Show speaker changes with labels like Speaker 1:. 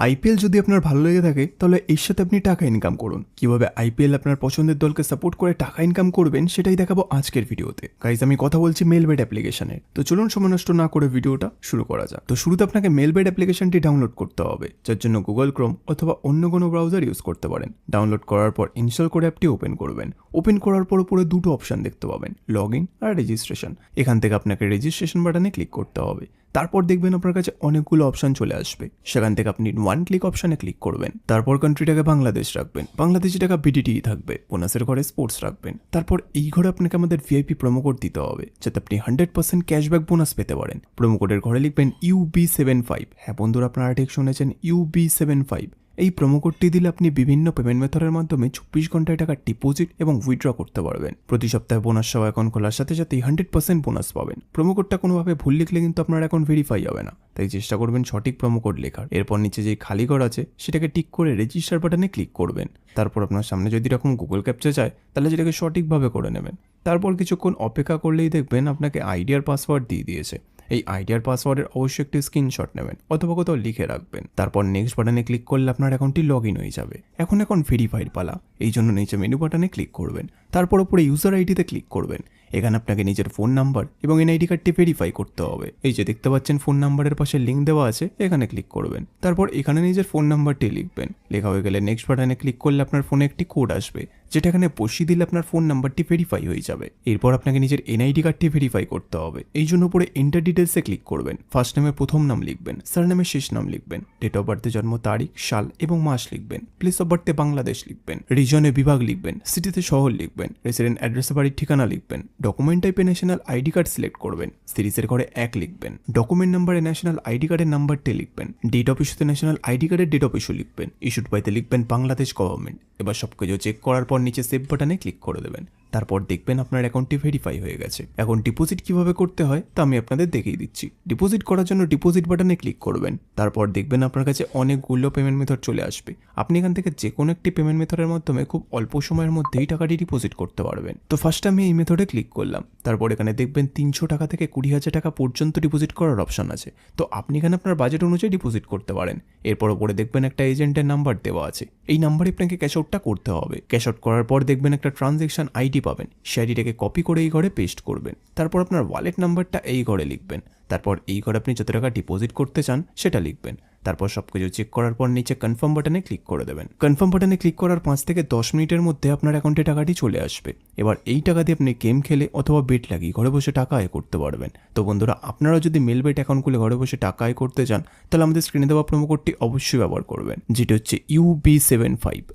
Speaker 1: IPL যদি আপনার ভালো লেগে থাকে তাহলে এর সাথে আপনি টাকা ইনকাম করুন। কিভাবে আইপিএল আপনার পছন্দের দলকে সাপোর্ট করে টাকা ইনকাম করবেন সেটাই দেখাবো আজকের ভিডিওতে। গাইজ আমি কথা বলছি মেলবেট অ্যাপ্লিকেশনের। তো চলুন সময় নষ্ট না করে ভিডিওটা শুরু করা যাক। তো শুরুতে আপনাকে মেলবেট অ্যাপ্লিকেশনটি ডাউনলোড করতে হবে, যার জন্য গুগল ক্রোম অথবা অন্য কোনো ব্রাউজার ইউজ করতে পারেন। ডাউনলোড করার পর ইনস্টল করে অ্যাপটি ওপেন করবেন। ওপেন করার পর উপরে দুটো অপশন দেখতে পাবেন, লগ ইন আর রেজিস্ট্রেশন। এখান থেকে আপনাকে রেজিস্ট্রেশন বাটনে ক্লিক করতে হবে। তারপর দেখবেন আপনার কাছে অনেকগুলো অপশন চলে আসবে, সেখান থেকে আপনি ওয়ান ক্লিক অপশনে ক্লিক করবেন। তারপর কান্ট্রিটাকে বাংলাদেশ রাখবেন, বাংলাদেশি টাকা বিডিটি থাকবে। বোনাসের ঘরে স্পোর্টস রাখবেন। তারপর এই ঘরে আপনাকে আমাদের ভিআইপি প্রোমো কোড দিতে হবে, যাতে আপনি 100% ক্যাশব্যাক বোনাস পেতে পারেন। প্রোমো কোডের ঘরে লিখবেন UB75। হ্যাঁ বন্ধুরা, আপনারা ঠিক শুনেছেন, UB75। এই প্রোমো কোডটি দিলে আপনি বিভিন্ন পেমেন্ট মেথডের মাধ্যমে 24 ঘন্টায় টাকা ডিপোজিট এবং উইথড্র করতে পারবেন। প্রতি সপ্তাহে বোনাস সহ অ্যাকাউন্ট খোলার সাথে সাথেই 100% বোনাস পাবেন। প্রোমো কোডটা কোনোভাবে ভুল লিখলে কিন্তু আপনার অ্যাকাউন্ট ভেরিফাই হবে না, তাই চেষ্টা করবেন সঠিক প্রোমো কোড লেখার। এরপর নিচে যে খালি ঘর আছে সেটাকে টিক করে রেজিস্টার বাটনে ক্লিক করবেন। তারপর আপনার সামনে যদি এরকম গুগল ক্যাপচা চায় তাহলে যেটাকে সঠিকভাবে করে নেবেন। তারপর কিছুক্ষণ অপেক্ষা করলেই দেখবেন আপনাকে আইডি আর পাসওয়ার্ড দিয়ে দিয়েছে। এই আইডি আর পাসওয়ার্ডের অবশ্যই একটি স্ক্রিনশট নেবেন অথবা কোথাও লিখে রাখবেন। তারপর নেক্সট বাটনে ক্লিক করলে আপনার অ্যাকাউন্টটি লগ ইন হয়ে যাবে। এখন ভেরিফাইড পালা, এই জন্য নিচে মেনু বাটনে ক্লিক করবেন। তারপর উপরে ইউজার আইডিতে ক্লিক করবেন। এখানে আপনাকে নিজের ফোন নাম্বার এবং এনআইডি কার্ডটি ভেরিফাই করতে হবে। এই যে দেখতে পাচ্ছেন ফোন নাম্বারের পাশে লিঙ্ক দেওয়া আছে, এখানে ক্লিক করবেন। তারপর এখানে নিজের ফোন নাম্বারটি লিখবেন। লেখা হয়ে গেলে নেক্সট বাটনে ক্লিক করলে আপনার ফোনে একটি কোড আসবে, যেটা এখানে বসিয়ে দিলে আপনার ফোন নাম্বারটি ভেরিফাই হয়ে যাবে। এরপর আপনাকে নিজের এনআইডি কার্ডটি ভেরিফাই করতে হবে। এই জন্য উপরে এন্টার ডিটেলসে ক্লিক করবেন। ফার্স্ট নেমে প্রথম নাম লিখবেন, সারনেমে শেষ নাম লিখবেন, ডেট অফ বার্থে জন্ম তারিখ, সাল এবং মাস লিখবেন, প্লেস অফ বার্থে বাংলাদেশ লিখবেন, রিজনে বিভাগ লিখবেন, সিটিতে শহর লিখবেন, রেসিডেন্ট অ্যাড্রেসে বাড়ির ঠিকানা লিখবেন, ডকুমেন্ট টাইপে ন্যাশনাল আইডি কার্ড সিলেক্ট করবেন, সিরিজের ঘরে 1 লিখবেন, ডকুমেন্ট নাম্বারে ন্যাশনাল আইডি কার্ডের নাম্বারটি লিখবেন, ডেট অফ ইস্যুতে ন্যাশনাল আইডি কার্ডের ডেট অফ ইস্যু লিখবেন, ইস্যুড বাইতে লিখবেন বাংলাদেশ গভর্নমেন্ট। এবার সবকিছু চেক করার পর নিচে সেভ বাটনে ক্লিক করে দেবেন। তারপর দেখবেন আপনার অ্যাকাউন্টটি ভেরিফাই হয়ে গেছে। এখন ডিপোজিট কিভাবে করতে হয় তা আমি আপনাদের দেখিয়ে দিচ্ছি। ডিপোজিট করার জন্য ডিপোজিট বাটনে ক্লিক করবেন। তারপর দেখবেন আপনার কাছে অনেকগুলো পেমেন্ট মেথড চলে আসবে। আপনি এখান থেকে যে কোনো একটি পেমেন্ট মেথডের মাধ্যমে খুব অল্প সময়ের মধ্যেই টাকাটি ডিপোজিট করতে পারবেন। তো ফার্স্ট আমি এই মেথডে ক্লিক করলাম। তারপর এখানে দেখবেন 300 টাকা থেকে 20,000 টাকা পর্যন্ত ডিপোজিট করার অপশন আছে। তো আপনি এখানে আপনার বাজেট অনুযায়ী ডিপোজিট করতে পারেন। এরপর উপরে দেখবেন একটা এজেন্টের নাম্বার দেওয়া আছে। এই নাম্বারে আপনাকে ক্যাশ আউটটা করতে হবে। ক্যাশ আউট করার পর দেখবেন একটা ট্রানজ্যাকশন আইডি পাবেন। সেই আইডিটাকে কপি করে এই ঘরে পেস্ট করবেন। তারপর আপনার ওয়ালেট নাম্বারটা এই ঘরে লিখবেন। তারপর এই ঘরে আপনি যত টাকা ডিপোজিট করতে চান সেটা লিখবেন। তারপর সবকিছু চেক করার পর নিচে কনফার্ম বাটনে ক্লিক করে দেবেন। কনফার্ম বাটনে ক্লিক করার 5 থেকে 10 মিনিটের মধ্যে আপনার অ্যাকাউন্টে টাকাটি চলে আসবে। এবার এই টাকা দিয়ে আপনি গেম খেলে অথবা বেট লাগিয়ে ঘরে বসে টাকা আয় করতে পারবেন। তো বন্ধুরা, আপনারা যদি মেলবেট অ্যাকাউন্ট খুলে ঘরে বসে টাকা আয় করতে চান তাহলে আমাদের স্ক্রিনে দেওয়া প্রোমো কোডটি অবশ্যই ব্যবহার করবেন, যেটা হচ্ছে UB75।